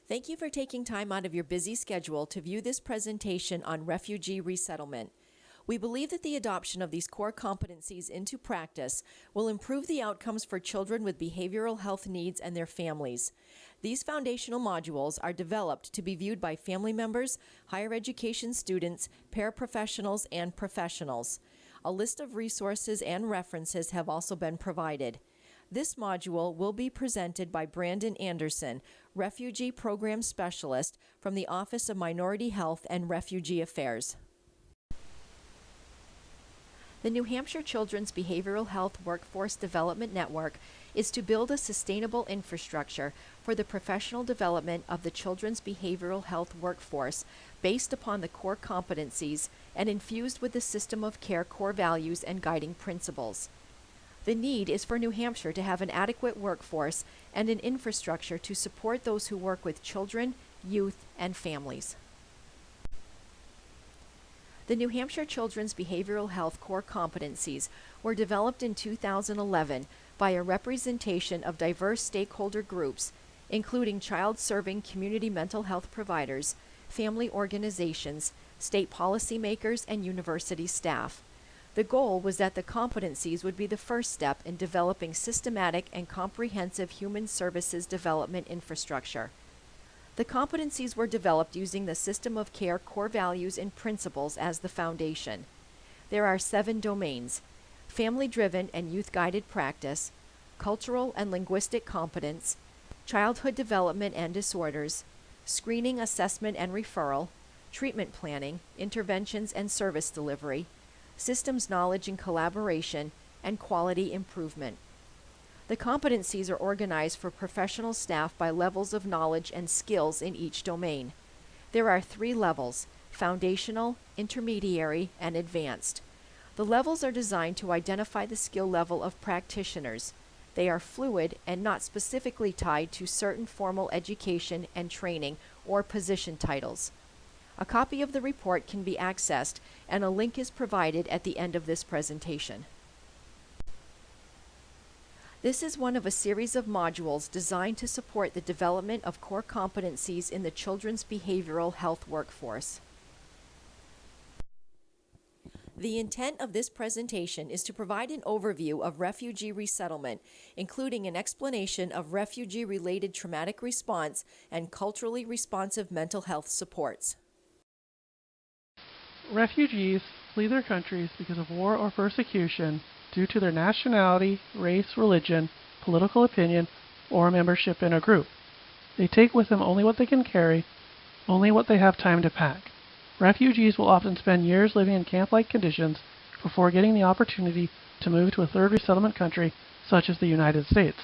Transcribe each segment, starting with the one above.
Thank you for taking time out of your busy schedule to view this presentation on refugee resettlement. We believe that the adoption of these core competencies into practice will improve the outcomes for children with behavioral health needs and their families. These foundational modules are developed to be viewed by family members, higher education students, paraprofessionals, and professionals. A list of resources and references have also been provided. This module will be presented by Brandon Anderson, Refugee Program Specialist from the Office of Minority Health and Refugee Affairs. The New Hampshire Children's Behavioral Health Workforce Development Network is to build a sustainable infrastructure for the professional development of the children's behavioral health workforce based upon the core competencies and infused with the system of care core values and guiding principles. The need is for New Hampshire to have an adequate workforce and an infrastructure to support those who work with children, youth, and families. The New Hampshire Children's Behavioral Health Core Competencies were developed in 2011 by a representation of diverse stakeholder groups, including child-serving community mental health providers, family organizations, state policymakers, and university staff. The goal was that the competencies would be the first step in developing systematic and comprehensive human services development infrastructure. The competencies were developed using the system of care core values and principles as the foundation. There are 7 domains: family-driven and youth-guided practice, cultural and linguistic competence, childhood development and disorders, screening, assessment and referral, treatment planning, interventions and service delivery, systems knowledge and collaboration, and quality improvement. The competencies are organized for professional staff by levels of knowledge and skills in each domain. There are 3 levels: foundational, intermediary, and advanced. The levels are designed to identify the skill level of practitioners. They are fluid and not specifically tied to certain formal education and training or position titles. A copy of the report can be accessed, and a link is provided at the end of this presentation. This is one of a series of modules designed to support the development of core competencies in the children's behavioral health workforce. The intent of this presentation is to provide an overview of refugee resettlement, including an explanation of refugee-related traumatic response and culturally responsive mental health supports. Refugees flee their countries because of war or persecution due to their nationality, race, religion, political opinion, or membership in a group. They take with them only what they can carry, only what they have time to pack. Refugees will often spend years living in camp-like conditions before getting the opportunity to move to a third resettlement country such as the United States.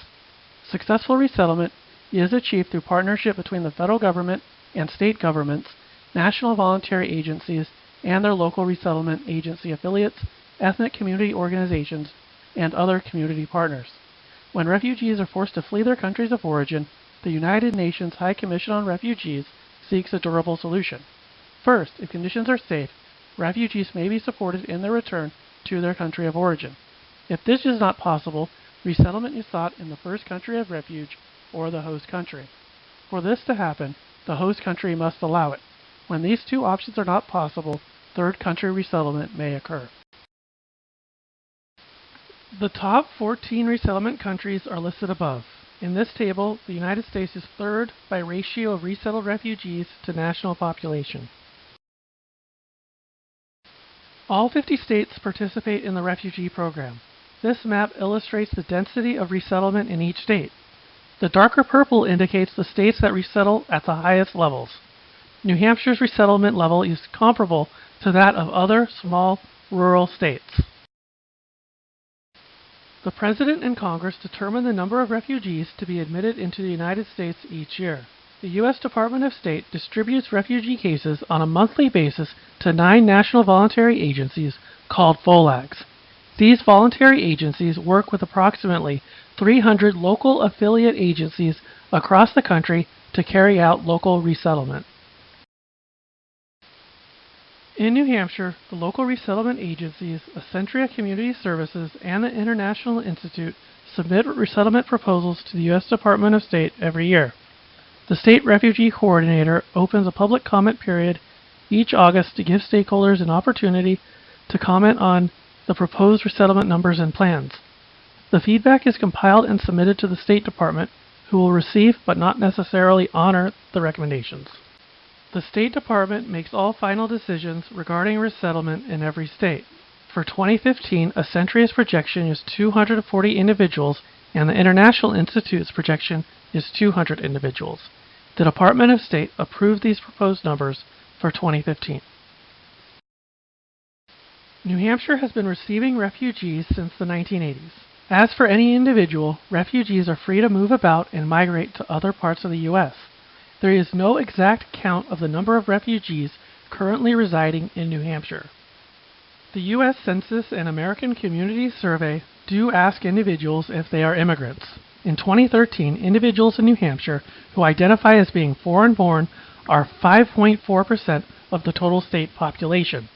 Successful resettlement is achieved through partnership between the federal government and state governments, national voluntary agencies, and their local resettlement agency affiliates, ethnic community organizations, and other community partners. When refugees are forced to flee their countries of origin, the United Nations High Commission on Refugees seeks a durable solution. First, if conditions are safe, refugees may be supported in their return to their country of origin. If this is not possible, resettlement is sought in the first country of refuge or the host country. For this to happen, the host country must allow it. When these 2 options are not possible, third country resettlement may occur. The top 14 resettlement countries are listed above. In this table, the United States is third by ratio of resettled refugees to national population. All 50 states participate in the refugee program. This map illustrates the density of resettlement in each state. The darker purple indicates the states that resettle at the highest levels. New Hampshire's resettlement level is comparable to that of other small rural states. The President and Congress determine the number of refugees to be admitted into the United States each year. The U.S. Department of State distributes refugee cases on a monthly basis to 9 national voluntary agencies called FOLAGs. These voluntary agencies work with approximately 300 local affiliate agencies across the country to carry out local resettlement. In New Hampshire, the local resettlement agencies, Accentria Community Services, and the International Institute submit resettlement proposals to the U.S. Department of State every year. The State Refugee Coordinator opens a public comment period each August to give stakeholders an opportunity to comment on the proposed resettlement numbers and plans. The feedback is compiled and submitted to the State Department, who will receive but not necessarily honor the recommendations. The State Department makes all final decisions regarding resettlement in every state. For 2015, a Centria's projection is 240 individuals, and the International Institute's projection is 200 individuals. The Department of State approved these proposed numbers for 2015. New Hampshire has been receiving refugees since the 1980s. As for any individual, refugees are free to move about and migrate to other parts of the U.S. There is no exact count of the number of refugees currently residing in New Hampshire. The U.S. Census and American Community Survey do ask individuals if they are immigrants. In 2013, individuals in New Hampshire who identify as being foreign-born are 5.4% of the total state population.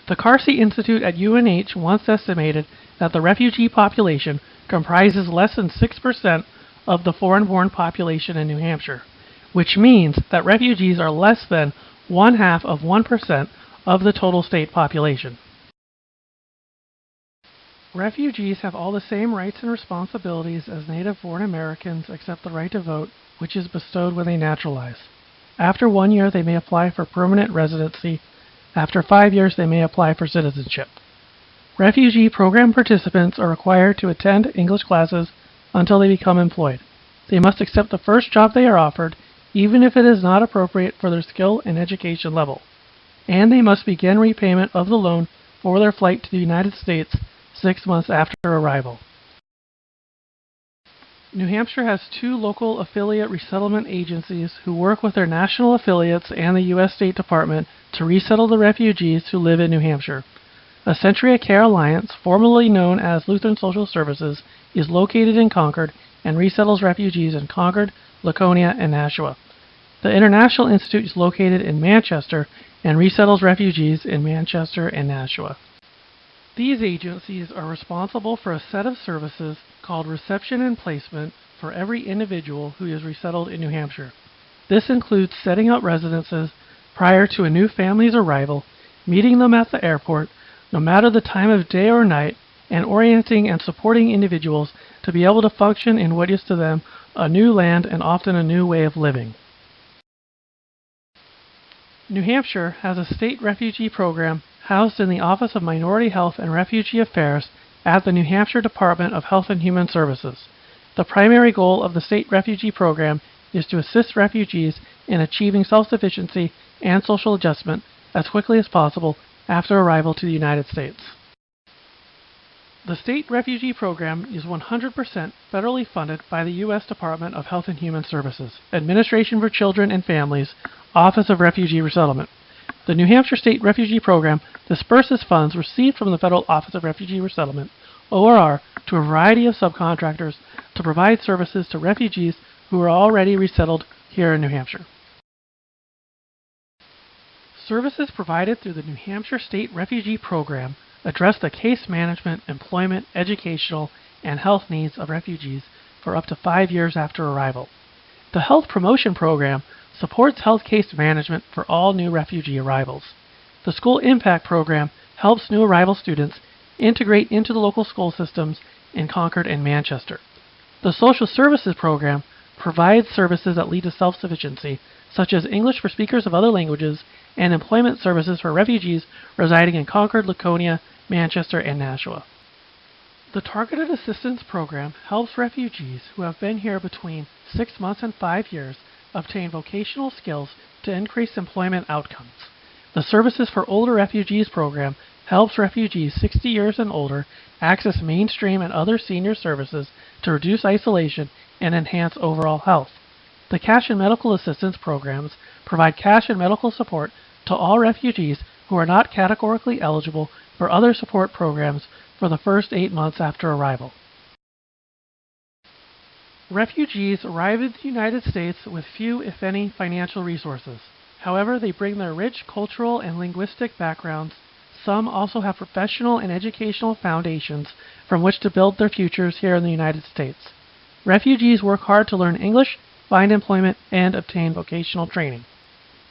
The Carsey Institute at UNH once estimated that the refugee population comprises less than 6% of the foreign-born population in New Hampshire, which means that refugees are less than 0.5% of the total state population. Refugees have all the same rights and responsibilities as native-born Americans except the right to vote, which is bestowed when they naturalize. After 1 year, they may apply for permanent residency. After 5 years, they may apply for citizenship. Refugee program participants are required to attend English classes until they become employed. They must accept the first job they are offered, even if it is not appropriate for their skill and education level. And they must begin repayment of the loan for their flight to the United States 6 months after arrival. New Hampshire has 2 local affiliate resettlement agencies who work with their national affiliates and the U.S. State Department to resettle the refugees who live in New Hampshire. A Centuria Care Alliance, formerly known as Lutheran Social Services, is located in Concord and resettles refugees in Concord, Laconia, and Nashua. The International Institute is located in Manchester and resettles refugees in Manchester and Nashua. These agencies are responsible for a set of services called reception and placement for every individual who is resettled in New Hampshire. This includes setting up residences prior to a new family's arrival, meeting them at the airport, no matter the time of day or night, and orienting and supporting individuals to be able to function in what is to them a new land and often a new way of living. New Hampshire has a state refugee program housed in the Office of Minority Health and Refugee Affairs at the New Hampshire Department of Health and Human Services. The primary goal of the state refugee program is to assist refugees in achieving self-sufficiency and social adjustment as quickly as possible after arrival to the United States. The state refugee program is 100% federally funded by the U.S. Department of Health and Human Services, Administration for Children and Families, Office of Refugee Resettlement. The New Hampshire State Refugee Program disperses funds received from the Federal Office of Refugee Resettlement, ORR, to a variety of subcontractors to provide services to refugees who are already resettled here in New Hampshire. Services provided through the New Hampshire State Refugee Program address the case management, employment, educational, and health needs of refugees for up to 5 years after arrival. The Health Promotion Program supports health case management for all new refugee arrivals. The School Impact Program helps new arrival students integrate into the local school systems in Concord and Manchester. The Social Services Program provides services that lead to self-sufficiency, such as English for speakers of other languages and employment services for refugees residing in Concord, Laconia, Manchester, and Nashua. The Targeted Assistance Program helps refugees who have been here between 6 months and 5 years obtain vocational skills to increase employment outcomes. The Services for Older Refugees program helps refugees 60 years and older access mainstream and other senior services to reduce isolation and enhance overall health. The Cash and Medical Assistance programs provide cash and medical support to all refugees who are not categorically eligible for other support programs for the first 8 months after arrival. Refugees arrive in the United States with few, if any, financial resources. However, they bring their rich cultural and linguistic backgrounds. Some also have professional and educational foundations from which to build their futures here in the United States. Refugees work hard to learn English, find employment, and obtain vocational training.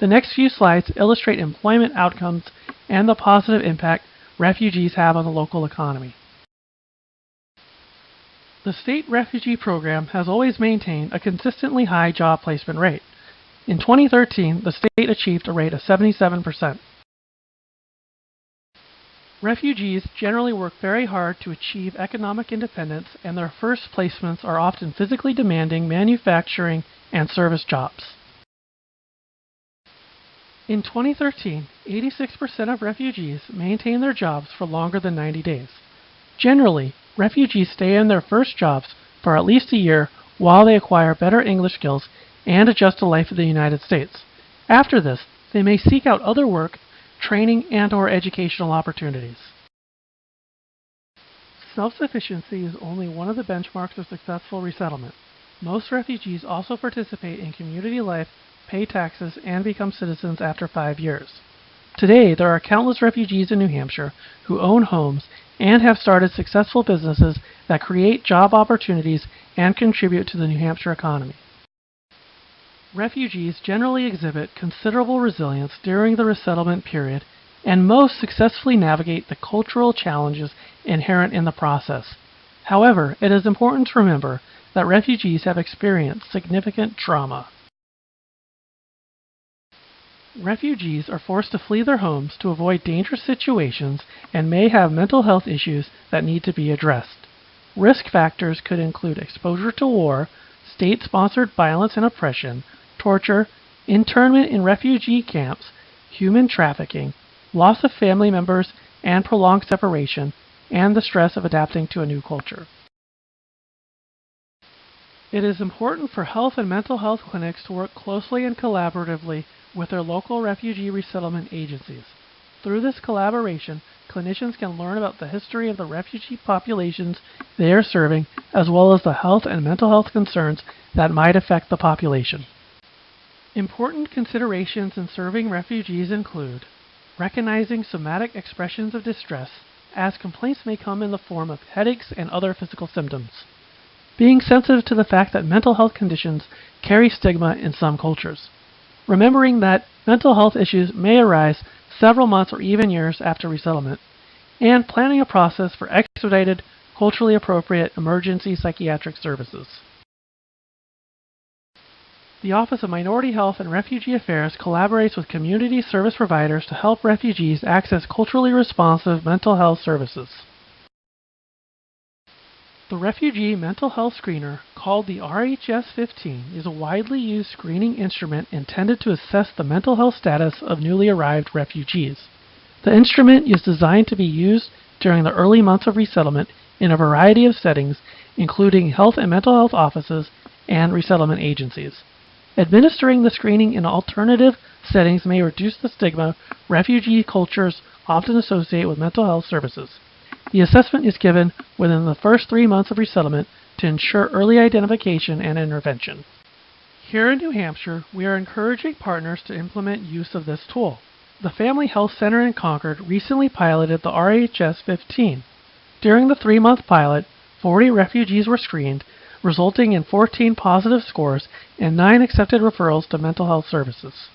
The next few slides illustrate employment outcomes and the positive impact refugees have on the local economy. The state refugee program has always maintained a consistently high job placement rate. In 2013, the state achieved a rate of 77%. Refugees generally work very hard to achieve economic independence, and their first placements are often physically demanding manufacturing and service jobs. In 2013, 86% of refugees maintain their jobs for longer than 90 days. Generally, refugees stay in their first jobs for at least a year while they acquire better English skills and adjust to life in the United States. After this, they may seek out other work, training, and/or educational opportunities. Self-sufficiency is only one of the benchmarks of successful resettlement. Most refugees also participate in community life, pay taxes, and become citizens after 5 years. Today, there are countless refugees in New Hampshire who own homes and have started successful businesses that create job opportunities and contribute to the New Hampshire economy. Refugees generally exhibit considerable resilience during the resettlement period, and most successfully navigate the cultural challenges inherent in the process. However, it is important to remember that refugees have experienced significant trauma. Refugees are forced to flee their homes to avoid dangerous situations and may have mental health issues that need to be addressed. Risk factors could include exposure to war, state-sponsored violence and oppression, torture, internment in refugee camps, human trafficking, loss of family members, and prolonged separation, and the stress of adapting to a new culture. It is important for health and mental health clinics to work closely and collaboratively with their local refugee resettlement agencies. Through this collaboration, clinicians can learn about the history of the refugee populations they are serving, as well as the health and mental health concerns that might affect the population. Important considerations in serving refugees include recognizing somatic expressions of distress, as complaints may come in the form of headaches and other physical symptoms. Being sensitive to the fact that mental health conditions carry stigma in some cultures. Remembering that mental health issues may arise several months or even years after resettlement, and planning a process for expedited, culturally appropriate emergency psychiatric services. The Office of Minority Health and Refugee Affairs collaborates with community service providers to help refugees access culturally responsive mental health services. The Refugee Mental Health Screener, called the RHS-15, is a widely used screening instrument intended to assess the mental health status of newly arrived refugees. The instrument is designed to be used during the early months of resettlement in a variety of settings, including health and mental health offices and resettlement agencies. Administering the screening in alternative settings may reduce the stigma refugee cultures often associate with mental health services. The assessment is given within the first 3 months of resettlement to ensure early identification and intervention. Here in New Hampshire, we are encouraging partners to implement use of this tool. The Family Health Center in Concord recently piloted the RHS-15. During the 3-month pilot, 40 refugees were screened, resulting in 14 positive scores and 9 accepted referrals to mental health services.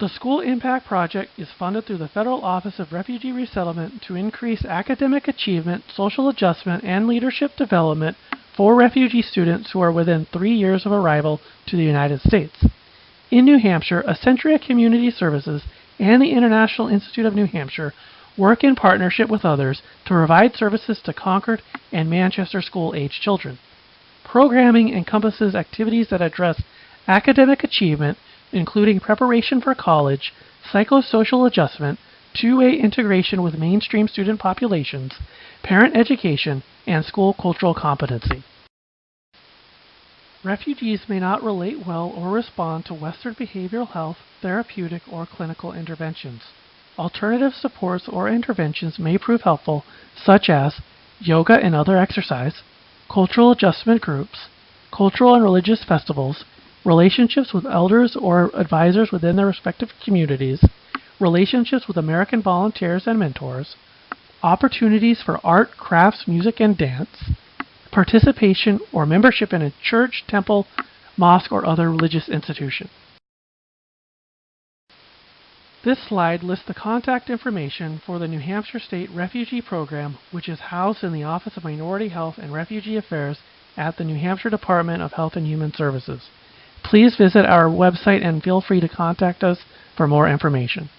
The School Impact Project is funded through the Federal Office of Refugee Resettlement to increase academic achievement, social adjustment, and leadership development for refugee students who are within 3 years of arrival to the United States. In New Hampshire, Essentia Community Services and the International Institute of New Hampshire work in partnership with others to provide services to Concord and Manchester school-age children. Programming encompasses activities that address academic achievement, including preparation for college, psychosocial adjustment, two-way integration with mainstream student populations, parent education, and school cultural competency. Refugees may not relate well or respond to Western behavioral health, therapeutic, or clinical interventions. Alternative supports or interventions may prove helpful, such as yoga and other exercise, cultural adjustment groups, cultural and religious festivals, relationships with elders or advisors within their respective communities, relationships with American volunteers and mentors, opportunities for art, crafts, music, and dance, participation or membership in a church, temple, mosque, or other religious institution. This slide lists the contact information for the New Hampshire State Refugee Program, which is housed in the Office of Minority Health and Refugee Affairs at the New Hampshire Department of Health and Human Services. Please visit our website and feel free to contact us for more information.